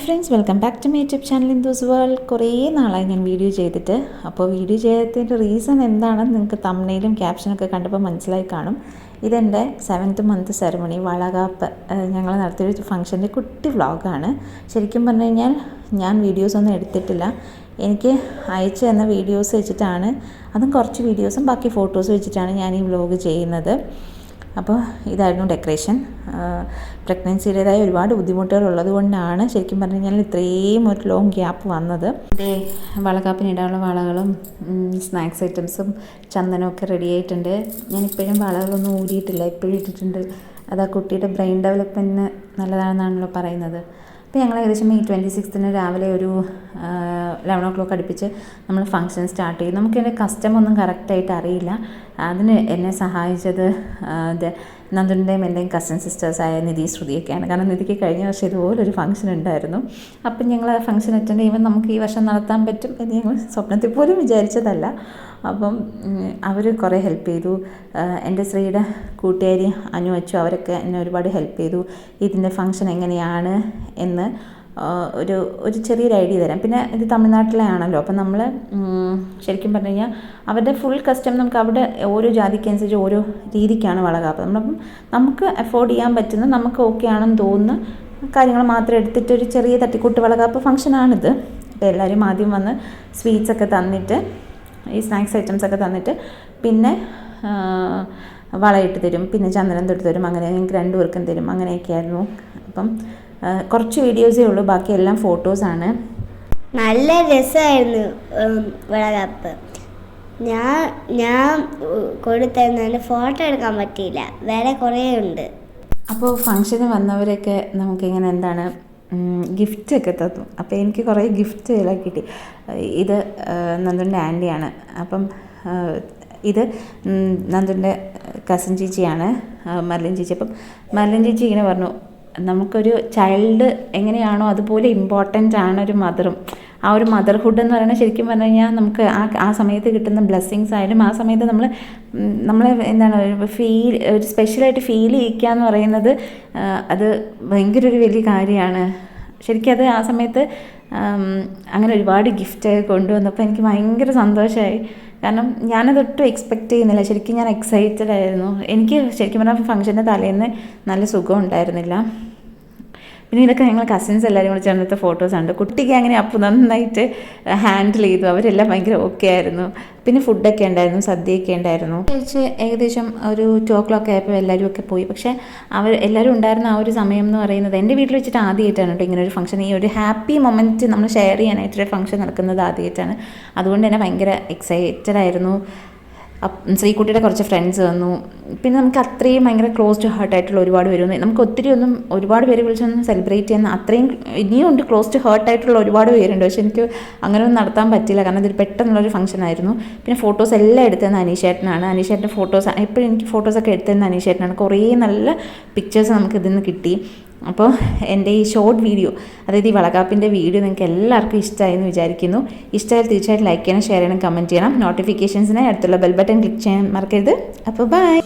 Friends, welcome back to my YouTube channel Indu's world. കുറേ നാളായി ഞാൻ വീഡിയോ ചെയ്തിട്ട്. അപ്പോൾ വീഡിയോ ചെയ്യാത്തതിൻ്റെ റീസൺ എന്താണെന്ന് നിങ്ങൾക്ക് തംബ്നെയിലും ക്യാപ്ഷനൊക്കെ കണ്ടപ്പോൾ മനസ്സിലായി കാണും. ഇതെൻ്റെ 7th മന്ത് സെറമണി വളകാപ്പ് ഞങ്ങൾ നടത്തിയൊരു ഫംഗ്ഷൻ്റെ കുട്ടി വ്ളോഗാണ്. ശരിക്കും പറഞ്ഞു കഴിഞ്ഞാൽ ഞാൻ വീഡിയോസൊന്നും എടുത്തിട്ടില്ല. എനിക്ക് അയച്ചു തന്ന വീഡിയോസ് വെച്ചിട്ടാണ്, അതും കുറച്ച് വീഡിയോസും ബാക്കി ഫോട്ടോസ് വെച്ചിട്ടാണ് ഞാൻ ഈ വ്ളോഗ് ചെയ്യുന്നത്. അപ്പോൾ ഇതായിരുന്നു ഡെക്കറേഷൻ. പ്രഗ്നൻസിയുടേതായ ഒരുപാട് ബുദ്ധിമുട്ടുകൾ ഉള്ളത് കൊണ്ടാണ് ശരിക്കും പറഞ്ഞു കഴിഞ്ഞാൽ ഇത്രയും ഒരു ലോങ് ഗ്യാപ്പ് വന്നത്. അതേ, വളകാപ്പിനിടാനുള്ള വളകളും സ്നാക്സ് ഐറ്റംസും ചന്ദനമൊക്കെ റെഡി ആയിട്ടുണ്ട്. ഞാനിപ്പോഴും വളകളൊന്നും ഊരിയിട്ടില്ല, ഇപ്പോഴും ഇട്ടിട്ടുണ്ട്. അത് ആ കുട്ടിയുടെ ബ്രെയിൻ ഡെവലപ്മെൻറ്റിന് നല്ലതാണെന്നാണല്ലോ പറയുന്നത്. അപ്പോൾ ഞങ്ങൾ ഏകദേശം May 26 രാവിലെ ഒരു 11 o'clock അടുപ്പിച്ച് നമ്മൾ ഫംഗ്ഷൻ സ്റ്റാർട്ട് ചെയ്യും. നമുക്കെൻ്റെ കസ്റ്റമൊന്നും കറക്റ്റായിട്ട് അറിയില്ല. അതിന് എന്നെ സഹായിച്ചത് നന്ദുൻ്റെയും എൻ്റെയും കസിൻ സിസ്റ്റേഴ്സായ നിധി ശ്രുതിയൊക്കെയാണ്. കാരണം നിധിക്ക് കഴിഞ്ഞ വർഷം ഇതുപോലൊരു ഫംഗ്ഷൻ ഉണ്ടായിരുന്നു. അപ്പം ഞങ്ങൾ ആ ഫംഗ്ഷൻ അറ്റൻഡ് ചെയ്യുമ്പോൾ നമുക്ക് ഈ വർഷം നടത്താൻ പറ്റും എന്ന് ഞങ്ങൾ സ്വപ്നത്തിൽ പോലും വിചാരിച്ചതല്ല. അപ്പം അവർ കുറേ ഹെൽപ്പ് ചെയ്തു. എൻ്റെ ശ്രീയുടെ കൂട്ടുകാരി അനു അച്ചു അവരൊക്കെ എന്നെ ഒരുപാട് ഹെൽപ്പ് ചെയ്തു. ഇതിൻ്റെ ഫംഗ്ഷൻ എങ്ങനെയാണ് എന്ന് ഒരു ചെറിയൊരു ഐഡിയ തരാം. പിന്നെ ഇത് തമിഴ്നാട്ടിലെ ആണല്ലോ, അപ്പം നമ്മൾ ശരിക്കും പറഞ്ഞു കഴിഞ്ഞാൽ അവരുടെ ഫുൾ കസ്റ്റം നമുക്ക് അവിടെ ഓരോ ജാതിക്കനുസരിച്ച് ഓരോ രീതിക്കാണ് വളകാപ്പ്. നമ്മളപ്പം നമുക്ക് അഫോർഡ് ചെയ്യാൻ പറ്റുന്ന, നമുക്ക് ഓക്കെ ആണെന്ന് തോന്നുന്ന കാര്യങ്ങൾ മാത്രം എടുത്തിട്ട് ഒരു ചെറിയ തട്ടിക്കൂട്ട് വളകാപ്പ് ഫംഗ്ഷനാണിത്. അപ്പോൾ എല്ലാവരും ആദ്യം വന്ന് സ്വീറ്റ്സൊക്കെ തന്നിട്ട്, ഈ സ്നാക്സ് ഐറ്റംസൊക്കെ തന്നിട്ട് പിന്നെ വളയിട്ട് തരും, പിന്നെ ചന്ദനം തൊട്ട് തരും. അങ്ങനെ ഞങ്ങൾക്ക് 2 പേർക്കും തരും. അങ്ങനെയൊക്കെയായിരുന്നു. അപ്പം കുറച്ച് വീഡിയോസേ ഉള്ളൂ, ബാക്കി എല്ലാം ഫോട്ടോസാണ്. നല്ല രസമായിരുന്നു വളകാപ്പ്. ഞാൻ കൊടുത്തതിന് ഫോട്ടോ എടുക്കാൻ പറ്റിയില്ല, വേറെ കുറേ ഉണ്ട്. അപ്പോൾ ഫംഗ്ഷന് വന്നവരൊക്കെ നമുക്കിങ്ങനെ എന്താണ് ഗിഫ്റ്റൊക്കെ തന്നു. അപ്പോൾ എനിക്ക് കുറേ ഗിഫ്റ്റ് എല്ലാം കിട്ടി. ഇത് നന്ദുൻ്റെ ആൻറ്റിയാണ്. അപ്പം ഇത് നന്ദുൻ്റെ കസിൻ ചേച്ചിയാണ്, മർലിൻ ചേച്ചി. അപ്പം മർലിൻ ചേച്ചി ഇങ്ങനെ പറഞ്ഞു, നമുക്കൊരു ചൈൽഡ് എങ്ങനെയാണോ അതുപോലെ ഇമ്പോർട്ടൻ്റ് ആണ് ഒരു മദറും. ആ ഒരു മദർഹുഡ് എന്ന് പറയുന്നത് ശരിക്കും പറഞ്ഞു കഴിഞ്ഞാൽ നമുക്ക് ആ സമയത്ത് കിട്ടുന്ന ബ്ലെസ്സിങ്സ് ആയാലും ആ സമയത്ത് നമ്മളെ എന്താണ് ഒരു സ്പെഷ്യലായിട്ട് ഫീൽ ചെയ്യിക്കുക എന്ന് പറയുന്നത് അത് ഭയങ്കര ഒരു വലിയ കാര്യമാണ്. ശരിക്കും അത് ആ സമയത്ത് അങ്ങനെ ഒരുപാട് ഗിഫ്റ്റ് കൊണ്ടുവന്നപ്പോൾ എനിക്ക് ഭയങ്കര സന്തോഷമായി. കാരണം ഞാനതൊട്ടും എക്സ്പെക്റ്റ് ചെയ്യുന്നില്ല. ശരിക്കും ഞാൻ എക്സൈറ്റഡ് ആയിരുന്നു. എനിക്ക് ശരിക്കും പറഞ്ഞാൽ ഫംഗ്ഷൻ്റെ തലേന്ന് നല്ല സുഖം ഉണ്ടായിരുന്നില്ല. പിന്നെ ഇതൊക്കെ ഞങ്ങൾ കസിൻസ് എല്ലാവരും കൂടി ചേർന്നത്തെ ഫോട്ടോസാണ്. കുട്ടിക്ക് അങ്ങനെ അപ്പോൾ നന്നായിട്ട് ഹാൻഡിൽ ചെയ്തു. അവരെല്ലാം ഭയങ്കര ഓക്കെ ആയിരുന്നു. പിന്നെ ഫുഡൊക്കെ ഉണ്ടായിരുന്നു, സദ്യയൊക്കെ ഉണ്ടായിരുന്നു. ഏകദേശം ഒരു 2 o'clock ആയപ്പോൾ എല്ലാവരും ഒക്കെ പോയി. പക്ഷേ എല്ലാവരും ഉണ്ടായിരുന്ന ആ ഒരു സമയം എന്ന് പറയുന്നത് എൻ്റെ വീട്ടിൽ വെച്ചിട്ട് ആദ്യമായിട്ടാണ് കേട്ടോ ഇങ്ങനെ ഒരു ഫംഗ്ഷൻ. ഈ ഒരു ഹാപ്പി മൊമെൻറ്റ് നമ്മൾ ഷെയർ ചെയ്യാനായിട്ടൊരു ഫംഗ്ഷൻ നടക്കുന്നത് ആദ്യമായിട്ടാണ്. അതുകൊണ്ട് തന്നെ ഭയങ്കര എക്സൈറ്റഡ് ആയിരുന്നു. ശ്രീകുട്ടിയുടെ കുറച്ച് ഫ്രണ്ട്സ് വന്നു. പിന്നെ നമുക്ക് അത്രയും ഭയങ്കര ക്ലോസ് ടു ഹാർട്ട് ആയിട്ടുള്ള ഒരുപാട് പേര് വന്നു. നമുക്ക് ഒരുപാട് പേര് വിളിച്ചൊന്നും സെലിബ്രേറ്റ് ചെയ്യുന്ന അത്രയും ഇനിയും ഉണ്ട്. ക്ലോസ് ടു ഹാർട്ട് ആയിട്ടുള്ള ഒരുപാട് പേരുണ്ട്. പക്ഷെ എനിക്ക് അങ്ങനെയൊന്നും നടത്താൻ പറ്റില്ല, കാരണം ഇതൊരു പെട്ടെന്നുള്ളൊരു ഫംഗ്ഷൻ ആയിരുന്നു. പിന്നെ ഫോട്ടോസ് എല്ലാം എടുത്തതെന്ന് അനീഷേട്ടനാണ്. അനീഷേട്ടൻ്റെ ഫോട്ടോസ് എപ്പോഴും എനിക്ക് ഫോട്ടോസൊക്കെ എടുത്തതെന്ന് അനീഷേട്ടനാണ്. കുറേ നല്ല പിക്ചേഴ്സ് നമുക്ക് ഇതിൽ നിന്ന് കിട്ടി. അപ്പോൾ എൻ്റെ ഈ ഷോർട്ട് വീഡിയോ, അതായത് ഈ വളകാപ്പിൻ്റെ വീഡിയോ നിങ്ങൾക്ക് എല്ലാവർക്കും ഇഷ്ടമായെന്ന് വിചാരിക്കുന്നു. ഇഷ്ടമായാൽ തീർച്ചയായിട്ടും ലൈക്ക് ചെയ്യണം, ഷെയർ ചെയ്യണം, കമൻറ്റ് ചെയ്യണം. നോട്ടിഫിക്കേഷൻസിനായി അടുത്തുള്ള ബെൽ ബട്ടൺ ക്ലിക്ക് ചെയ്യാൻ മറക്കരുത്. അപ്പോൾ ബൈ.